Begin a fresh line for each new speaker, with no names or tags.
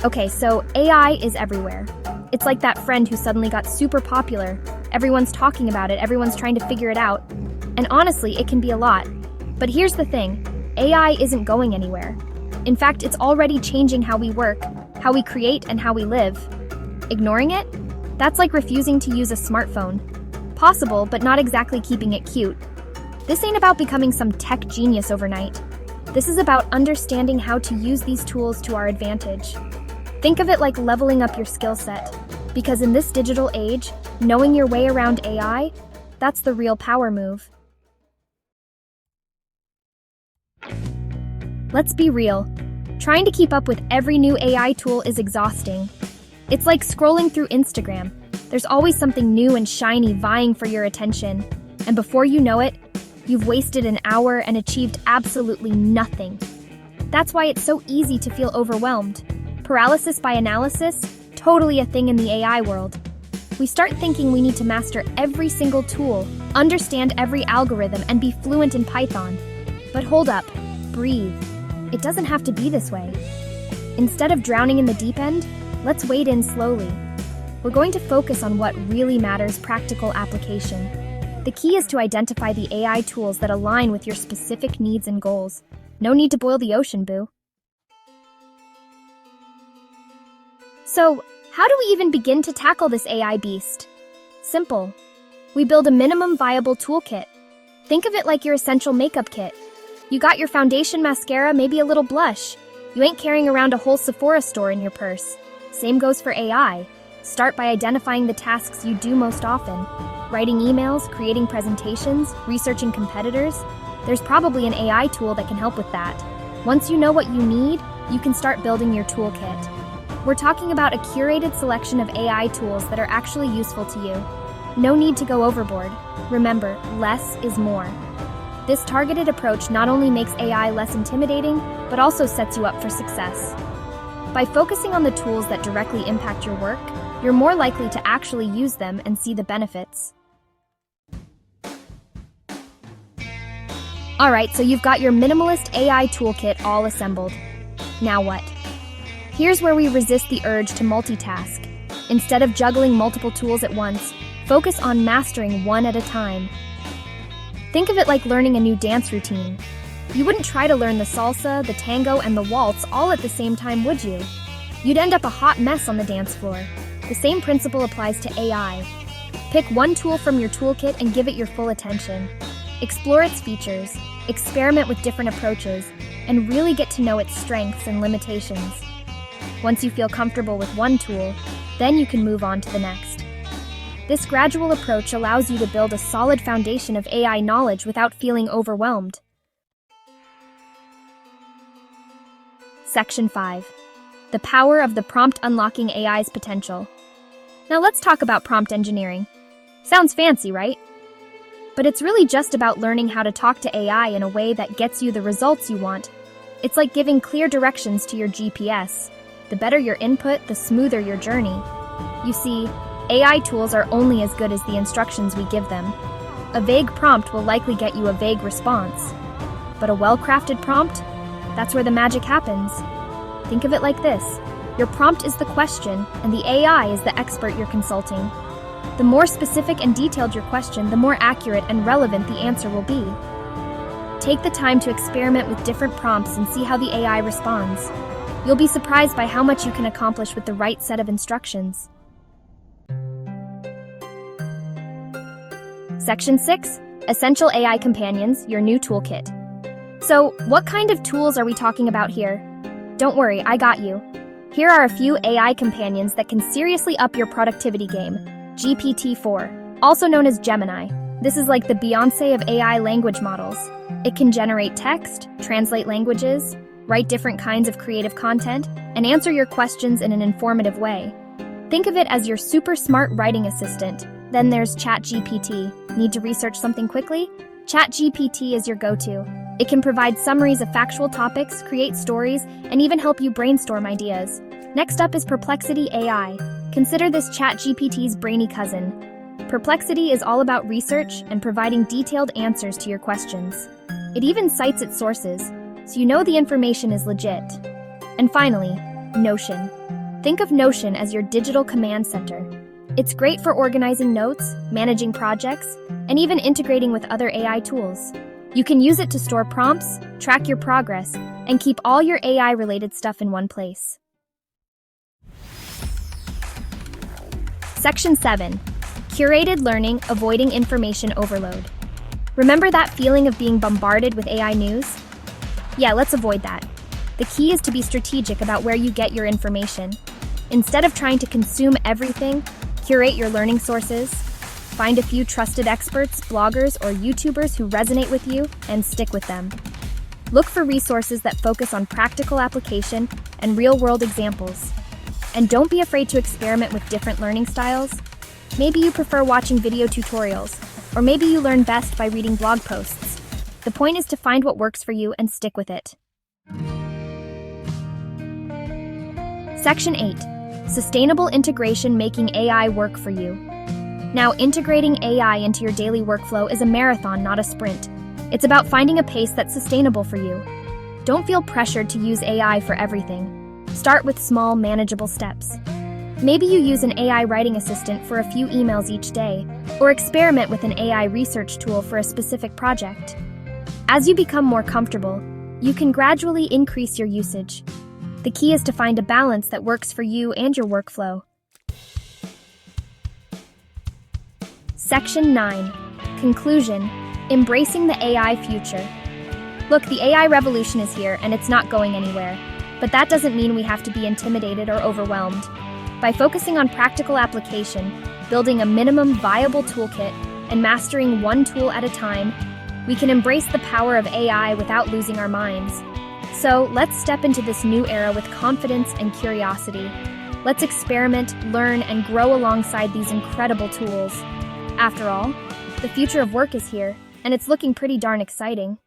Okay, so AI is everywhere. It's like that friend who suddenly got super popular. Everyone's talking about it, everyone's trying to figure it out. And honestly, it can be a lot. But here's the thing, AI isn't going anywhere. In fact, it's already changing how we work, how we create, and how we live. Ignoring it? That's like refusing to use a smartphone. Possible, but not exactly keeping it cute. This ain't about becoming some tech genius overnight. This is about understanding how to use these tools to our advantage. Think of it like leveling up your skill set. Because in this digital age, knowing your way around AI, that's the real power move. Let's be real. Trying to keep up with every new AI tool is exhausting. It's like scrolling through Instagram. There's always something new and shiny vying for your attention. And before you know it, you've wasted an hour and achieved absolutely nothing. That's why it's so easy to feel overwhelmed. Paralysis by analysis, totally a thing in the AI world. We start thinking we need to master every single tool, understand every algorithm, and be fluent in Python. But hold up, breathe. It doesn't have to be this way. Instead of drowning in the deep end, let's wade in slowly. We're going to focus on what really matters: practical application. The key is to identify the AI tools that align with your specific needs and goals. No need to boil the ocean, boo. So, how do we even begin to tackle this AI beast? Simple. We build a minimum viable toolkit. Think of it like your essential makeup kit. You got your foundation, mascara, maybe a little blush. You ain't carrying around a whole Sephora store in your purse. Same goes for AI. Start by identifying the tasks you do most often. Writing emails, creating presentations, researching competitors. There's probably an AI tool that can help with that. Once you know what you need, you can start building your toolkit. We're talking about a curated selection of AI tools that are actually useful to you. No need to go overboard. Remember, less is more. This targeted approach not only makes AI less intimidating, but also sets you up for success. By focusing on the tools that directly impact your work, you're more likely to actually use them and see the benefits. Alright, so you've got your minimalist AI toolkit all assembled. Now what? Here's where we resist the urge to multitask. Instead of juggling multiple tools at once, focus on mastering one at a time. Think of it like learning a new dance routine. You wouldn't try to learn the salsa, the tango, and the waltz all at the same time, would you? You'd end up a hot mess on the dance floor. The same principle applies to AI. Pick one tool from your toolkit and give it your full attention. Explore its features, experiment with different approaches, and really get to know its strengths and limitations. Once you feel comfortable with one tool, then you can move on to the next. This gradual approach allows you to build a solid foundation of AI knowledge without feeling overwhelmed. Section 5. The power of the prompt unlocking AI's potential. Now let's talk about prompt engineering. Sounds fancy, right? But it's really just about learning how to talk to AI in a way that gets you the results you want. It's like giving clear directions to your GPS. The better your input, the smoother your journey. You see, AI tools are only as good as the instructions we give them. A vague prompt will likely get you a vague response. But a well-crafted prompt? That's where the magic happens. Think of it like this. Your prompt is the question, and the AI is the expert you're consulting. The more specific and detailed your question, the more accurate and relevant the answer will be. Take the time to experiment with different prompts and see how the AI responds. You'll be surprised by how much you can accomplish with the right set of instructions. Section 6. Essential AI Companions, your new toolkit. So, what kind of tools are we talking about here? Don't worry, I got you. Here are a few AI companions that can seriously up your productivity game. GPT-4, also known as Gemini. This is like the Beyoncé of AI language models. It can generate text, translate languages, write different kinds of creative content, and answer your questions in an informative way. Think of it as your super smart writing assistant. Then there's ChatGPT. Need to research something quickly? ChatGPT is your go-to. It can provide summaries of factual topics, create stories, and even help you brainstorm ideas. Next up is Perplexity AI. Consider this ChatGPT's brainy cousin. Perplexity is all about research and providing detailed answers to your questions. It even cites its sources, so you know the information is legit. And finally, Notion. Think of Notion as your digital command center. It's great for organizing notes, managing projects, and even integrating with other AI tools. You can use it to store prompts, track your progress, and keep all your AI-related stuff in one place. Section 7. Curated learning, avoiding information overload. Remember that feeling of being bombarded with AI news? Yeah, let's avoid that. The key is to be strategic about where you get your information. Instead of trying to consume everything, curate your learning sources. Find a few trusted experts, bloggers, or YouTubers who resonate with you and stick with them. Look for resources that focus on practical application and real-world examples. And don't be afraid to experiment with different learning styles. Maybe you prefer watching video tutorials, or maybe you learn best by reading blog posts. The point is to find what works for you and stick with it. Section 8. Sustainable integration, making AI work for you. Now, integrating AI into your daily workflow is a marathon, not a sprint. It's about finding a pace that's sustainable for you. Don't feel pressured to use AI for everything. Start with small, manageable steps. Maybe you use an AI writing assistant for a few emails each day, or experiment with an AI research tool for a specific project. As you become more comfortable, you can gradually increase your usage. The key is to find a balance that works for you and your workflow. Section 9. Conclusion. Embracing the AI future. Look, the AI revolution is here and it's not going anywhere. But that doesn't mean we have to be intimidated or overwhelmed. By focusing on practical application, building a minimum viable toolkit, and mastering one tool at a time, we can embrace the power of AI without losing our minds. So, let's step into this new era with confidence and curiosity. Let's experiment, learn, and grow alongside these incredible tools. After all, the future of work is here, and it's looking pretty darn exciting.